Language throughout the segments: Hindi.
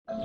Hello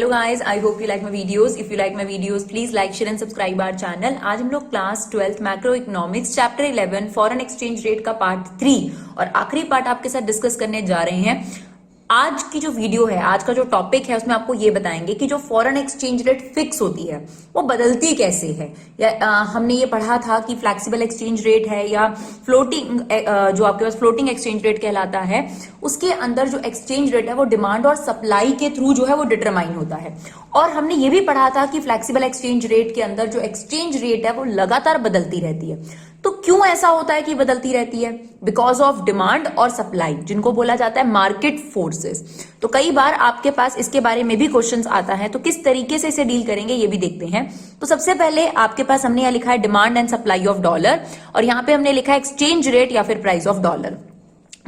guys, I hope you like my videos. If you like my videos please like share and subscribe our channel. आज हम लोग class 12th macro economics chapter 11 foreign exchange rate का पार्ट 3 और आखिरी पार्ट आपके साथ डिस्कस करने जा रहे हैं. आज की जो वीडियो है, आज का जो टॉपिक है, उसमें आपको ये बताएंगे कि जो फॉरेन एक्सचेंज रेट फिक्स होती है वो बदलती कैसे है. या हमने ये पढ़ा था कि फ्लेक्सिबल एक्सचेंज रेट है या फ्लोटिंग, जो आपके पास फ्लोटिंग एक्सचेंज रेट कहलाता है, उसके अंदर जो एक्सचेंज रेट है वो डिमांड और सप्लाई के थ्रू जो है वो डिटरमाइन होता है. और हमने ये भी पढ़ा था कि फ्लेक्सिबल एक्सचेंज रेट के अंदर जो एक्सचेंज रेट है वो लगातार बदलती रहती है. तो क्यों ऐसा होता है कि बदलती रहती है? बिकॉज ऑफ डिमांड और सप्लाई, जिनको बोला जाता है मार्केट फोर्सेस. तो कई बार आपके पास इसके बारे में भी क्वेश्चंस आता है, तो किस तरीके से इसे डील करेंगे ये भी देखते हैं. तो सबसे पहले आपके पास हमने यहाँ लिखा है demand and supply of dollar, और यहाँ पे हमने लिखा है एक्सचेंज रेट या फिर प्राइस ऑफ डॉलर.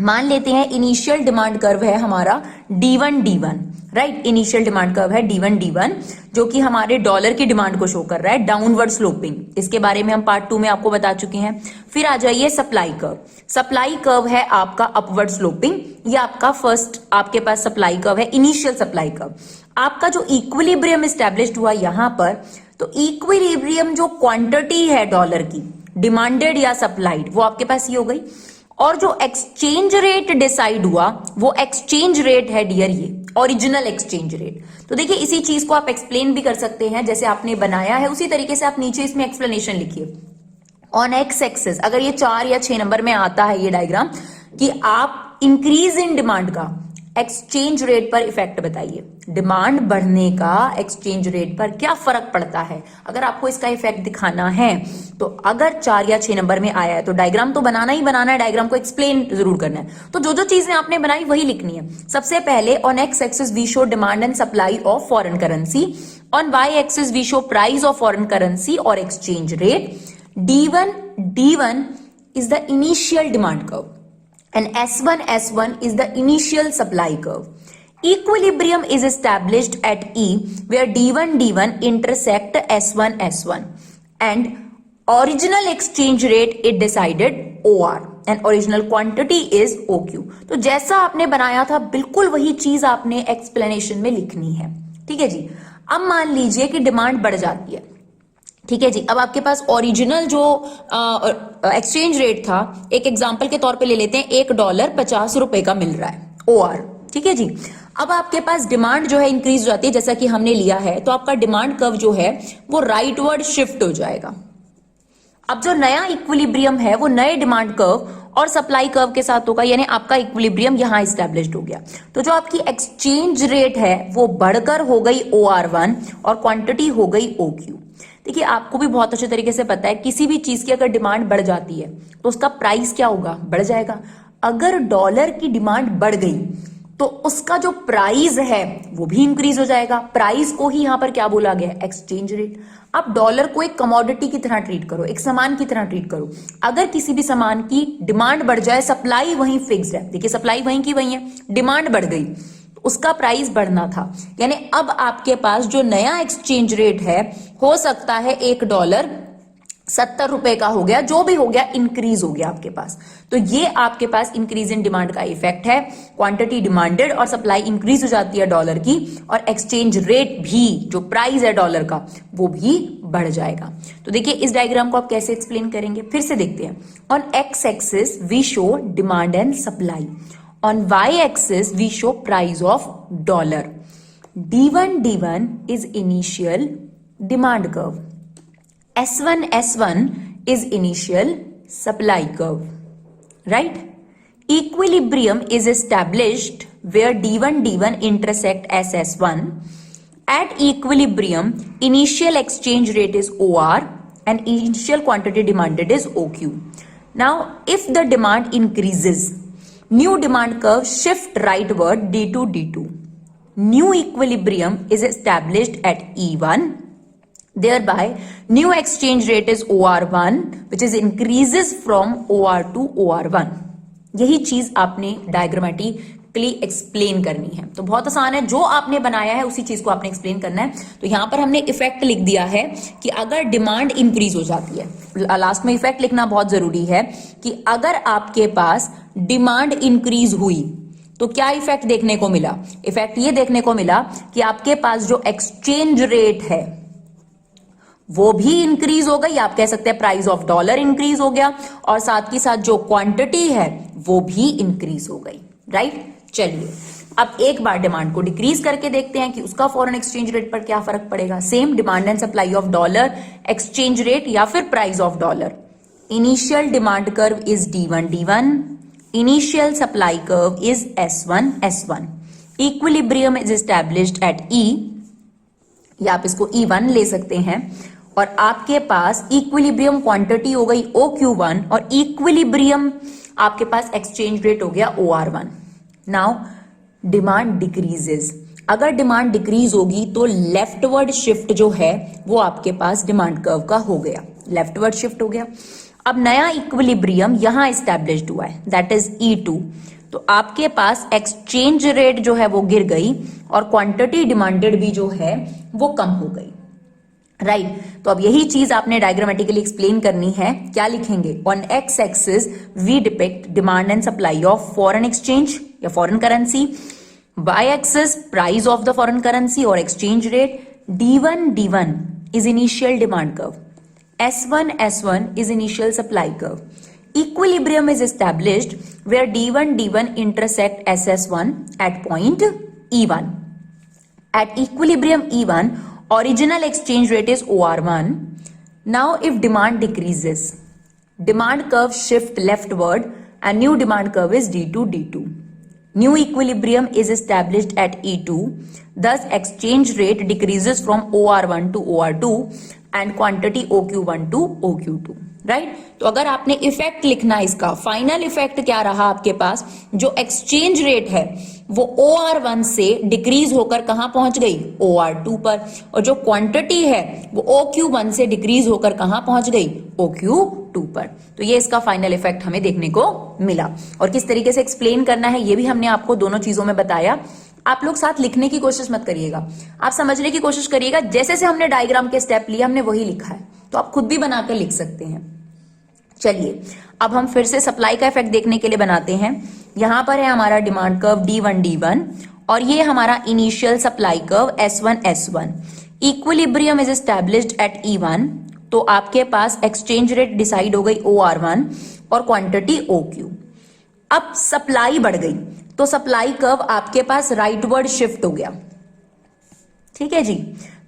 मान लेते हैं इनिशियल डिमांड कर्व है हमारा D1, right. Initial demand curve है D1, जो कि हमारे डॉलर की डिमांड को शो कर रहा है, डाउनवर्ड स्लोपिंग. इसके बारे में हम पार्ट 2 में आपको बता चुके हैं. फिर आ जाइए सप्लाई कर्व. सप्लाई कर्व है आपका अपवर्ड स्लोपिंग. ये आपका फर्स्ट आपके पास सप्लाई कर्व है, इनिशियल सप्लाई कर्व. आपका जो इक्विलिब्रियम स्टैब्लिश्ड हुआ यहां पर, तो इक्विलिब्रियम जो क्वांटिटी है डॉलर की, डिमांडेड या सप्लाइड, वो आपके पास ये हो गई. और जो एक्सचेंज रेट डिसाइड हुआ वो एक्सचेंज रेट है डियर, ये ओरिजिनल एक्सचेंज रेट. तो देखिए, इसी चीज को आप एक्सप्लेन भी कर सकते हैं जैसे आपने बनाया है, उसी तरीके से आप नीचे इसमें एक्सप्लेनेशन लिखिए. ऑन एक्स एक्सिस, अगर ये 4 या 6 नंबर में आता है ये डायग्राम, कि आप इंक्रीज इन डिमांड का एक्सचेंज रेट पर इफेक्ट बताइए. डिमांड बढ़ने का एक्सचेंज रेट पर क्या फर्क पड़ता है, अगर आपको इसका इफेक्ट दिखाना है. तो अगर 4 या 6 नंबर में आया है तो डायग्राम तो बनाना ही बनाना है, डायग्राम को एक्सप्लेन जरूर करना है. तो जो जो चीजें आपने बनाई वही लिखनी है. सबसे पहले on X axis we show demand and supply of foreign currency. On Y axis we show price of foreign currency और exchange rate. D1 is the initial demand curve and S1 is the initial supply curve. Equilibrium is established at E where D1 intersect S1 and original exchange rate is decided OR and original quantity is OQ. तो जैसा आपने बनाया था बिल्कुल वही चीज आपने एक्सप्लेनेशन में लिखनी है. ठीक है जी. अब मान लीजिए कि डिमांड बढ़ जाती है. ठीक है जी. अब आपके पास ओरिजिनल जो एक्सचेंज रेट था, एक एग्जांपल के तौर पे ले लेते हैं, $1 50 का मिल रहा है OR. ठीक है जी. अब आपके पास डिमांड जो है इंक्रीज हो जाती है, जैसा कि हमने लिया है, तो आपका डिमांड कर्व जो है वो राइटवर्ड शिफ्ट हो जाएगा. अब जो नया इक्विलिब्रियम है वो नए डिमांड कर्व और सप्लाई कर्व के साथ होगा, यानी आपका इक्विलिब्रियम यहां एस्टैब्लिश्ड हो गया. तो जो आपकी एक्सचेंज रेट है वो बढ़कर हो गई OR1 और क्वांटिटी हो गई OQ. देखिए, आपको भी बहुत अच्छे तरीके से पता है, किसी भी चीज की अगर डिमांड बढ़ जाती है तो उसका प्राइस क्या होगा, बढ़ जाएगा. अगर डॉलर की डिमांड बढ़ गई तो उसका जो प्राइस है वो भी इंक्रीज हो जाएगा. प्राइस को ही यहां पर क्या बोला गया, एक्सचेंज रेट. आप डॉलर को एक कमोडिटी की तरह ट्रीट करो, एक सामान की तरह ट्रीट करो. अगर किसी भी सामान की डिमांड बढ़ जाए, सप्लाई वहीं फिक्स्ड है, देखिए सप्लाई वहीं की वहीं है, डिमांड बढ़ गई, उसका प्राइस बढ़ना था. यानी अब आपके पास जो नया एक्सचेंज रेट है, हो सकता है $1 ₹70 का हो गया, जो भी हो गया, इंक्रीज हो गया आपके पास. तो ये आपके पास इंक्रीज इन डिमांड का इफेक्ट है. क्वांटिटी डिमांडेड और सप्लाई इंक्रीज हो जाती है डॉलर की, और एक्सचेंज रेट भी, जो प्राइस है डॉलर का, वो भी बढ़ जाएगा. तो देखिए, इस डायग्राम को आप कैसे एक्सप्लेन करेंगे, फिर से देखते हैं. On X axis we show demand and supply. On y-axis, we show price of dollar. D1 is initial demand curve. S1 is initial supply curve. Right? Equilibrium is established where D1 intersect SS1. At equilibrium, initial exchange rate is OR and initial quantity demanded is OQ. Now, if the demand increases, new demand curve shift rightward D2. New equilibrium is established at E1. Thereby, new exchange rate is OR1, which is increases from OR to OR1. यही चीज आपने डायग्रामेटिक डायग्रामेटिकली एक्सप्लेन करनी है। तो बहुत आसान है, जो आपने बनाया है उसी चीज को आपने एक्सप्लेन करना है। तो यहां पर हमने इफेक्ट लिख दिया है कि अगर डिमांड इंक्रीज हो जाती है, लास्ट में इफेक्ट लिखना बहुत जरूरी है कि अगर आपके पास डिमांड इंक्रीज हुई तो क्या इफेक्ट देखने को मिला। इफेक्ट ये देखने को मिला कि आपके पास जो एक्सचेंज रेट है वो भी इंक्रीज हो गई, आप कह सकते हैं प्राइस ऑफ डॉलर इंक्रीज हो गया, और साथ ही साथ जो क्वांटिटी है वो भी इंक्रीज हो गई, राइट। चलिए अब एक बार डिमांड को डिक्रीज करके देखते हैं कि उसका फॉरेन एक्सचेंज रेट पर क्या फर्क पड़ेगा। Same demand and supply of dollar, exchange rate या फिर price of dollar. Initial demand curve is D1 D1, initial supply curve is S1 S1, equilibrium is established eight E, या आप इसको E1 ले सकते हैं, और आपके पास इक्विलिब्रियम क्वांटिटी हो गई OQ1 और इक्विलिब्रियम आपके पास एक्सचेंज रेट हो गया OR1। नाउ डिमांड डिक्रीजेस, अगर डिमांड डिक्रीज होगी तो लेफ्टवर्ड शिफ्ट जो है वो आपके पास डिमांड कर्व का हो गया, लेफ्टवर्ड शिफ्ट हो गया। अब नया इक्विलिब्रियम यहां एस्टैब्लिश्ड हुआ है, दैट इज E2। तो आपके पास एक्सचेंज रेट जो है वो गिर गई और क्वांटिटी डिमांडेड भी जो है वो कम हो गई, राइट। तो अब यही चीज आपने डायग्रामेटिकली एक्सप्लेन करनी है। क्या लिखेंगे, on X axis we depict demand and supply of foreign exchange या foreign currency, Y axis price of the foreign currency और exchange rate. D1 D1 is initial demand curve, S1 S1 is initial supply curve. Equilibrium is established where D1 D1 intersect SS1 at point E1. At equilibrium E1, original exchange rate is OR1. Now if demand decreases, demand curve shift leftward and new demand curve is D2 D2. New equilibrium is established at E2. Thus exchange rate decreases from OR1 to OR2 and quantity OQ1 to OQ2, right. तो अगर आपने इफेक्ट लिखना है, इसका फाइनल इफेक्ट क्या रहा आपके पास, जो एक्सचेंज रेट है वो OR1 से डिक्रीज होकर कहां पहुंच गई, OR2 पर, और जो क्वांटिटी है वो OQ1 से डिक्रीज होकर कहां पहुंच गई, OQ2 पर। तो ये इसका फाइनल इफेक्ट हमें देखने को मिला, और किस तरीके से एक्सप्लेन करना है ये भी हमने आपको दोनों चीजों में बताया। आप लोग साथ लिखने की कोशिश मत करिएगा, आप समझने की कोशिश करिएगा। जैसे से हमने डायग्राम के स्टेप लिए हमने वही लिखा है, तो आप खुद भी बनाकर लिख सकते हैं। चलिए अब हम फिर से सप्लाई का इफेक्ट देखने के लिए बनाते हैं। यहां पर है हमारा डिमांड कर्व D1 D1 और ये हमारा initial supply curve S1 S1। Equilibrium is established eight E1, तो आपके पास एक्सचेंज रेट डिसाइड हो गई OR1 और क्वांटिटी OQ। अब सप्लाई बढ़ गई तो सप्लाई कर्व आपके पास राइटवर्ड शिफ्ट हो गया, ठीक है जी।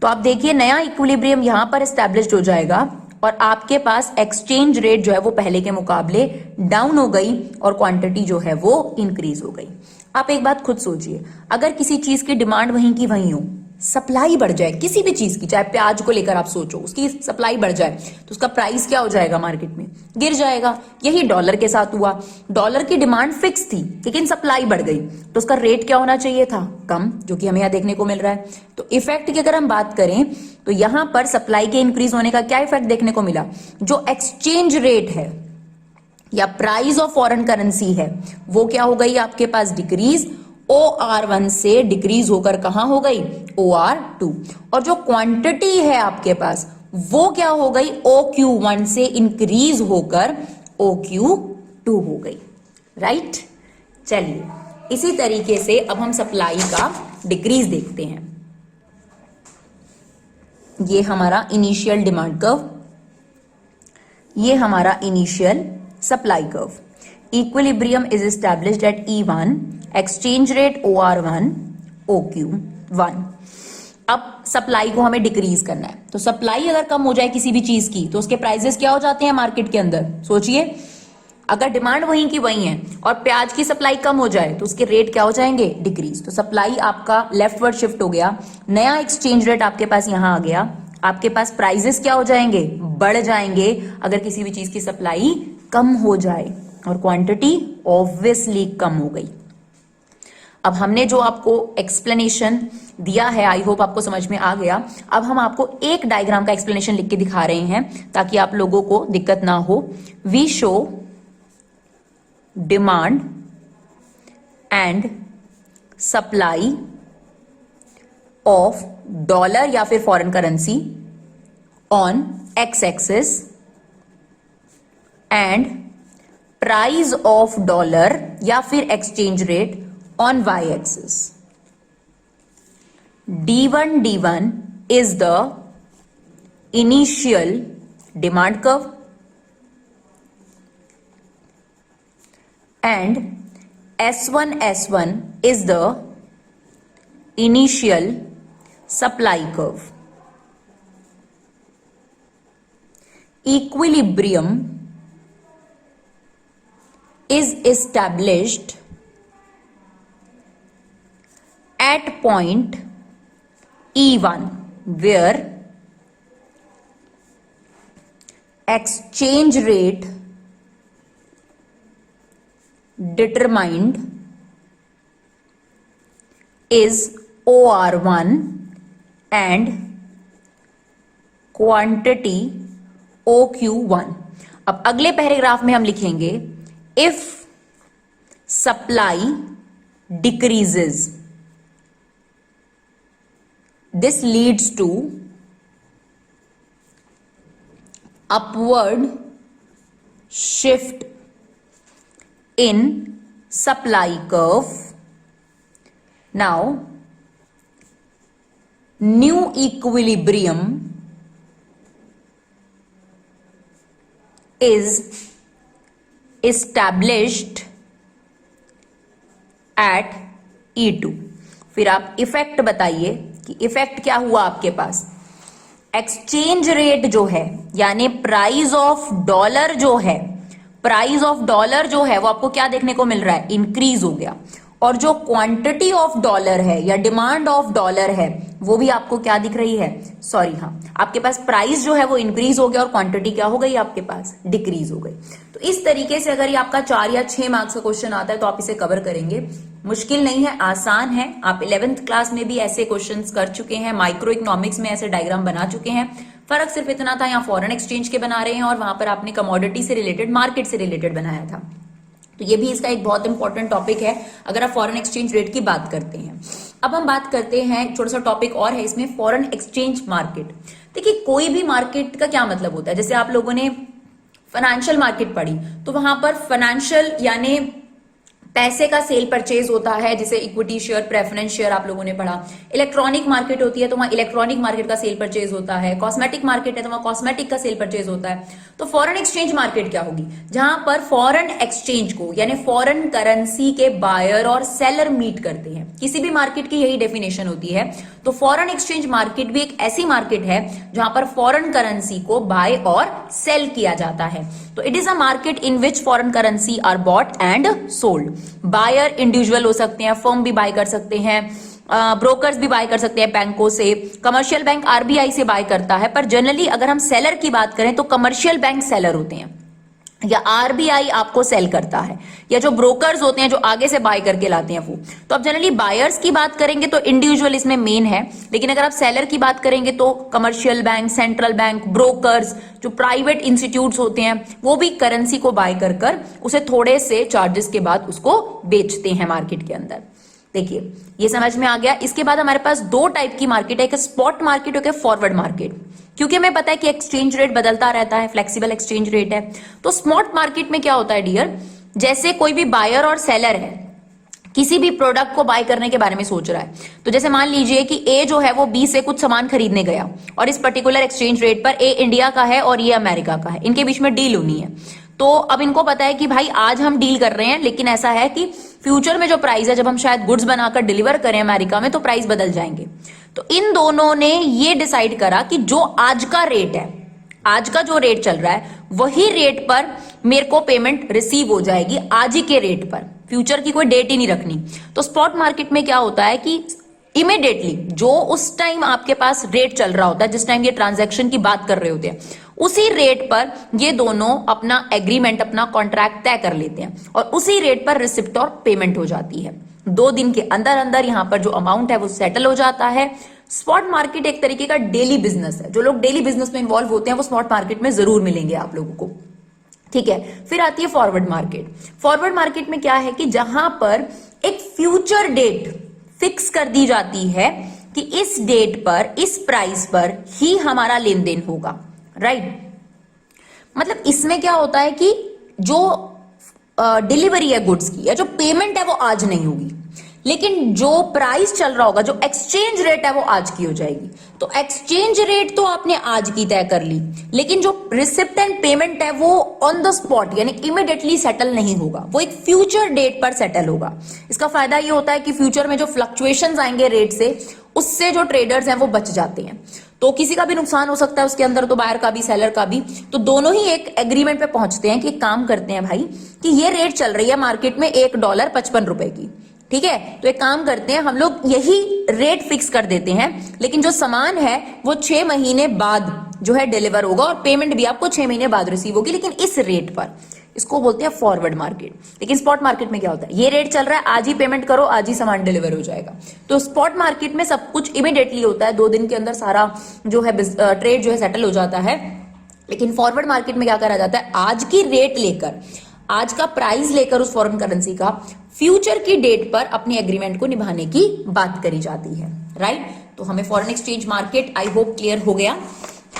तो आप देखिए नया इक्विलिब्रियम यहां पर एस्टैब्लिश्ड हो जाएगा और आपके पास एक्सचेंज रेट जो है वो पहले के मुकाबले डाउन हो गई और क्वांटिटी जो है वो इंक्रीज हो गई। आप एक बात खुद सोचिए, अगर किसी चीज की डिमांड वहीं की वहीं हो, सप्लाई बढ़ जाए किसी भी चीज की, चाहे प्याज को लेकर आप सोचो, उसकी सप्लाई बढ़ जाए तो उसका प्राइस क्या हो जाएगा, मार्केट में गिर जाएगा। यही डॉलर के साथ हुआ, डॉलर की डिमांड फिक्स थी लेकिन सप्लाई बढ़ गई तो उसका रेट क्या होना चाहिए था, कम, जो कि हमें यहां देखने को मिल रहा है। तो इफेक्ट की अगर हम बात करें तो यहां पर सप्लाई के इंक्रीज होने का क्या इफेक्ट देखने को मिला, जो एक्सचेंज रेट है या प्राइस ऑफ फॉरेन करेंसी है वो क्या हो गई आपके पास, डिक्रीज। OR1 से डिक्रीज होकर कहां हो गई, OR2। और जो क्वांटिटी है आपके पास वो क्या हो गई, OQ1 से इंक्रीज होकर OQ2 हो गई, राइट। चलिए इसी तरीके से अब हम सप्लाई का डिक्रीज देखते हैं। ये हमारा इनिशियल डिमांड कर्व, ये हमारा initial supply curve. Equilibrium is established eight E1, exchange rate OR1 OQ1। अब सप्लाई को हमें डिक्रीज करना है, तो सप्लाई अगर कम हो जाए किसी भी चीज की तो उसके प्राइसेस क्या हो जाते हैं मार्केट के अंदर, सोचिए। अगर डिमांड वहीं की वहीं है और प्याज की सप्लाई कम हो जाए तो उसके रेट क्या हो जाएंगे, डिक्रीज। तो सप्लाई आपका लेफ्टवर्ड शिफ्ट हो गया, नया एक्सचेंज रेट आपके पास यहां आ गया, आपके पास प्राइसेस क्या हो जाएंगे, बढ़ जाएंगे अगर किसी भी चीज की सप्लाई कम हो जाए, और क्वांटिटी ऑब्वियसली कम हो गई। अब हमने जो आपको एक्सप्लेनेशन दिया है, आई होप आपको समझ में आ गया। अब हम आपको एक डायग्राम का एक्सप्लेनेशन लिख के दिखा रहे हैं ताकि आप लोगों को दिक्कत ना हो। We show demand and supply of dollar या फिर foreign currency on X axis and price of dollar या फिर exchange rate on Y axis. D1 is the initial demand curve and S1 is the initial supply curve. Equilibrium is established at point E1 where exchange rate determined is OR1 and quantity OQ1. अब अगले पैराग्राफ में हम लिखेंगे if supply decreases, this leads to upward shift in supply curve. Now, new equilibrium is established at E2. फिर आप इफेक्ट बताइए कि इफेक्ट क्या हुआ आपके पास. एक्सचेंज रेट जो है यानी प्राइस ऑफ डॉलर जो है, प्राइस ऑफ डॉलर जो है वो आपको क्या देखने को मिल रहा है, इंक्रीज हो गया. और जो क्वांटिटी ऑफ डॉलर है या डिमांड ऑफ डॉलर है वो भी आपको क्या दिख रही है, सॉरी हाँ, आपके पास प्राइस जो है वो इंक्रीज हो गया और क्वांटिटी क्या हो गई आपके पास, डिक्रीज हो गई. तो इस तरीके से अगर ये आपका 4 या 6 मार्क्स का क्वेश्चन आता है तो आप इसे कवर करेंगे. मुश्किल नहीं है, आसान है. आप 11th क्लास में भी ऐसे क्वेश्चंस कर चुके हैं, माइक्रो इकोनॉमिक्स में ऐसे डायग्राम बना चुके हैं. फर्क सिर्फ इतना था, यहाँ फॉरेन एक्सचेंज के बना रहे हैं और वहां पर आपने कमोडिटी से रिलेटेड, मार्केट से रिलेटेड बनाया था. तो ये भी इसका एक बहुत इंपॉर्टेंट टॉपिक है अगर आप फॉरेन एक्सचेंज रेट की बात करते हैं. अब हम बात करते हैं, छोटा सा टॉपिक और है इसमें, फॉरेन एक्सचेंज मार्केट. देखिए कोई भी मार्केट का क्या मतलब होता है, जैसे आप लोगों ने फाइनेंशियल मार्केट पढ़ी तो वहां पर फाइनेंशियल यानी पैसे का सेल परचेज होता है, जैसे इक्विटी शेयर, प्रेफरेंस शेयर आप लोगों ने पढ़ा. इलेक्ट्रॉनिक मार्केट होती है तो वहां इलेक्ट्रॉनिक मार्केट का सेल परचेज होता है. कॉस्मेटिक मार्केट है तो वहां कॉस्मेटिक का सेल परचेज होता है. तो फॉरेन एक्सचेंज मार्केट क्या होगी, जहां पर फॉरेन एक्सचेंज को यानी फॉरेन करेंसी के बायर और सेलर मीट करते हैं. किसी भी मार्केट की यही डेफिनेशन होती है. तो फॉरेन एक्सचेंज मार्केट भी एक ऐसी मार्केट है जहां पर फॉरेन करेंसी को बाय और सेल किया जाता है. तो it is a market in which foreign currency are bought and sold. Buyer individual हो सकते हैं, फर्म भी बाय कर सकते हैं, ब्रोकर्स भी बाय कर सकते हैं बैंकों से. कमर्शियल बैंक आरबीआई से बाय करता है, पर जनरली अगर हम सेलर की बात करें तो कमर्शियल बैंक सेलर होते हैं या आरबीआई आपको सेल करता है, या जो ब्रोकर्स होते हैं जो आगे से बाय करके लाते हैं वो. तो अब जनरली बायर्स की बात करेंगे तो इंडिविजुअल इसमें मेन है, लेकिन अगर आप सेलर की बात करेंगे तो commercial bank, central bank, brokers, जो प्राइवेट इंस्टीट्यूट्स होते हैं वो भी करेंसी को बाय कर उसे थोड़े से चार्जेस के बाद उसको बेचते हैं मार्केट के अंदर. देखिए ये समझ में आ गया. इसके बाद हमारे पास 2 टाइप की मार्केट है, एक स्पॉट मार्केट और एक फॉरवर्ड मार्केट. क्योंकि हमें पता है कि एक्सचेंज रेट बदलता रहता है, फ्लेक्सिबल एक्सचेंज रेट है. तो स्पॉट मार्केट में क्या होता है डियर, जैसे कोई भी बायर और सेलर है, किसी भी प्रोडक्ट को बाय करने के बारे में सोच रहा है. तो जैसे मान लीजिए कि ए जो है वो बी से कुछ सामान खरीदने गया और इस पर्टिकुलर एक्सचेंज रेट पर ए इंडिया का है और ये अमेरिका का है, इनके बीच में डील होनी है. तो अब इनको पता है कि भाई आज हम डील कर रहे हैं, लेकिन ऐसा है कि फ्यूचर में जो प्राइस है, जब हम शायद गुड्स बनाकर डिलीवर करें अमेरिका में तो प्राइस बदल जाएंगे. तो इन दोनों ने ये डिसाइड करा कि जो आज का रेट है, आज का जो रेट चल रहा है वही रेट पर मेरे को पेमेंट रिसीव हो जाएगी, आज ही के रेट पर, फ्यूचर की कोई डेट ही नहीं रखनी. तो स्पॉट मार्केट में क्या होता है कि इमीडिएटली जो उस टाइम आपके पास रेट चल रहा होता है, जिस टाइम ये ट्रांजैक्शन की बात कर रहे होते हैं, उसी रेट पर ये दोनों अपना एग्रीमेंट, अपना कॉन्ट्रैक्ट तय कर लेते हैं और उसी रेट पर रिसिप्ट और पेमेंट हो जाती है. 2 दिन के अंदर अंदर यहाँ पर जो अमाउंट है वो सेटल हो जाता है. स्पॉट मार्केट एक तरीके का डेली बिजनेस है. जो लोग डेली बिजनेस में इन्वॉल्व होते हैं वो स्पॉट मार्केट में जरूर मिलेंगे आप लोगों को. ठीक है, फिर आती है फॉरवर्ड मार्केट. फॉरवर्ड मार्केट में क्या है कि जहां पर एक फ्यूचर डेट फिक्स कर दी जाती है कि इस डेट पर इस प्राइस पर ही हमारा लेन देन होगा, राइट। मतलब इसमें क्या होता है कि जो डिलीवरी है गुड्स की या जो पेमेंट है वो आज नहीं होगी, लेकिन जो प्राइस चल रहा होगा, जो एक्सचेंज रेट है वो आज की हो जाएगी। तो एक्सचेंज रेट तो आपने आज की तय कर ली, लेकिन जो रिसिप्ट एंड पेमेंट है वो ऑन द स्पॉट यानी इमीडिएटली सेटल नहीं होगा, वो एक फ्यूचर डेट पर सेटल होगा। इसका फायदा ये होता है कि फ्यूचर में जो फ्लक्चुएशंस आएंगे रेट से, उससे जो ट्रेडर्स हैं वो बच जाते हैं। तो किसी का भी नुकसान हो सकता है उसके अंदर, तो बायर का भी सेलर का भी। तो दोनों ही एक एग्रीमेंट पे पहुंचते हैं कि एक काम करते हैं भाई कि ये रेट चल रही है मार्केट में $1.55 की, ठीक है, तो एक काम करते हैं हम लोग यही रेट फिक्स कर देते हैं, लेकिन जो सामान है वो 6 महीने बाद जो है डिलीवर होगा और पेमेंट भी आपको 6 महीने बाद रिसीव होगी, लेकिन इस रेट पर। इसको बोलते हैं फॉरवर्ड मार्केट। लेकिन स्पॉट मार्केट में क्या होता है, ये रेट चल रहा है, आज ही पेमेंट करो, आज ही सामान डिलीवर हो जाएगा। तो स्पॉट मार्केट में सब कुछ इमीडिएटली होता है, 2 दिन के अंदर सारा जो है ट्रेड जो है सेटल हो जाता है। लेकिन फॉरवर्ड मार्केट में क्या करा जाता है, आज की रेट लेकर, आज का प्राइस लेकर उस फॉरेन करेंसी का फ्यूचर की डेट पर अपनी एग्रीमेंट को निभाने की बात करी जाती है, राइट। तो हमें foreign exchange market I hope clear हो गया।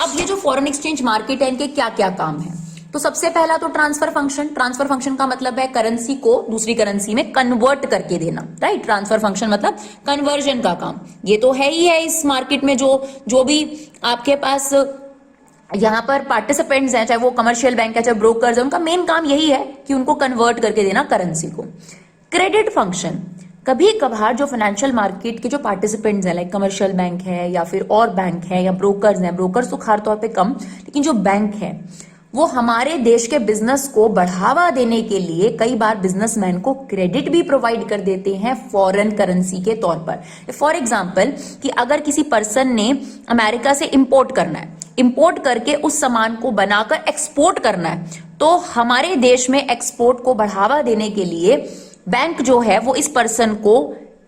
अब ये जो फॉरेन एक्सचेंज मार्केट है इनके क्या क्या काम है। तो सबसे पहला तो ट्रांसफर फंक्शन। ट्रांसफर फंक्शन का मतलब है करेंसी को दूसरी करेंसी में कन्वर्ट करके देना, राइट। ट्रांसफर फंक्शन मतलब कन्वर्जन का काम। ये तो है ही है इस मार्केट में जो भी आपके पास यहाँ पर पार्टिसिपेंट्स हैं, चाहे वो कमर्शियल बैंक है चाहे ब्रोकर्स है, उनका मेन काम यही है कि उनको कन्वर्ट करके देना करेंसी को। क्रेडिट फंक्शन, कभी कभार जो फाइनेंशियल मार्केट के जो पार्टिसिपेंट्स हैं, लाइक कमर्शियल बैंक है या फिर और बैंक है या ब्रोकर्स हैं, ब्रोकर्स तो खास तौर पे कम, लेकिन जो बैंक है वो हमारे देश के बिजनेस को बढ़ावा देने के लिए कई बार बिजनेसमैन को क्रेडिट भी प्रोवाइड कर देते हैं फॉरेन करेंसी के तौर पर। फॉर एग्जांपल कि अगर किसी पर्सन ने अमेरिका से इंपोर्ट करना है, इंपोर्ट करके उस सामान को बनाकर एक्सपोर्ट करना है, तो हमारे देश में एक्सपोर्ट को बढ़ावा देने के लिए बैंक जो है वो इस पर्सन को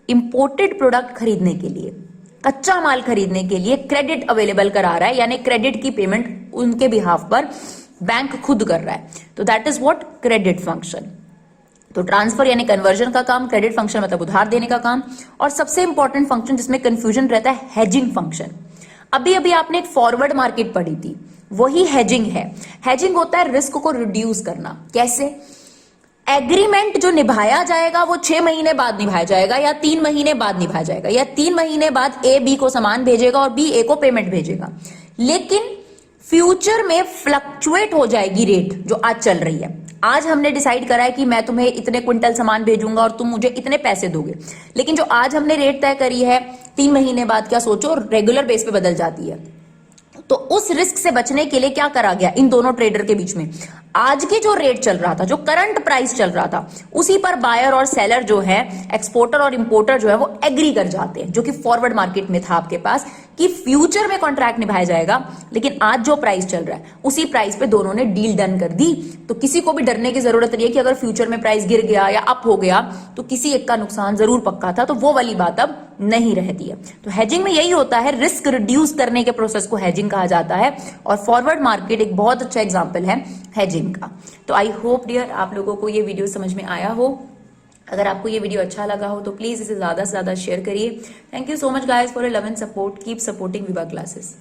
इंपोर्टेड प्रोडक्ट खरीदने के लिए, कच्चा माल खरीदने के लिए क्रेडिट अवेलेबल करा रहा है, यानी क्रेडिट की पेमेंट उनके बिहाफ पर बैंक खुद कर रहा है। तो that is what credit function. तो ट्रांसफर यानी कन्वर्जन का काम, क्रेडिट फंक्शन मतलब उधार देने का काम, और सबसे इंपॉर्टेंट फंक्शन जिसमें कंफ्यूजन रहता है, हेजिंग फंक्शन। अभी अभी आपने एक फॉरवर्ड मार्केट पढ़ी थी, वही हेजिंग है। हेजिंग होता है रिस्क को रिड्यूस करना। कैसे? एग्रीमेंट जो निभाया जाएगा वो 6 महीने बाद निभाया जाएगा या 3 महीने बाद निभाया जाएगा, या 3 महीने बाद ए बी को सामान भेजेगा और बी ए को पेमेंट भेजेगा, लेकिन फ्यूचर में फ्लक्चुएट हो जाएगी रेट जो आज चल रही है। आज हमने डिसाइड करा है कि मैं तुम्हें इतने क्विंटल सामान भेजूंगा और तुम मुझे इतने पैसे दोगे, लेकिन जो आज हमने रेट तय करी है 3 महीने बाद क्या सोचो रेगुलर बेस पे बदल जाती है। तो उस रिस्क से बचने के लिए क्या करा गया इन दोनों ट्रेडर के बीच में, आज की जो रेट चल रहा था, जो करंट प्राइस चल रहा था, उसी पर बायर और सेलर जो है, एक्सपोर्टर और इंपोर्टर जो है, वो एग्री कर जाते हैं, जो कि फॉरवर्ड मार्केट में था आपके पास, कि फ्यूचर में कॉन्ट्रैक्ट निभाया जाएगा, लेकिन आज जो प्राइस चल रहा है उसी प्राइस पे दोनों ने डील डन कर दी। तो किसी को भी डरने की जरूरत नहीं है कि अगर फ्यूचर में प्राइस गिर गया या अप हो गया तो किसी एक का नुकसान जरूर पक्का था, तो वो वाली बात अब नहीं रहती है। तो हेजिंग में यही होता है, रिस्क रिड्यूस करने के प्रोसेस को हेजिंग कहा जाता है, और फॉरवर्ड मार्केट एक बहुत अच्छा एग्जाम्पल है हेजिंग का। तो आई होप डियर आप लोगों को ये वीडियो समझ में आया हो। अगर आपको ये वीडियो अच्छा लगा हो तो प्लीज इसे ज्यादा से ज्यादा शेयर करिए। Thank you so much guys for your love and support. Keep supporting Vibha classes.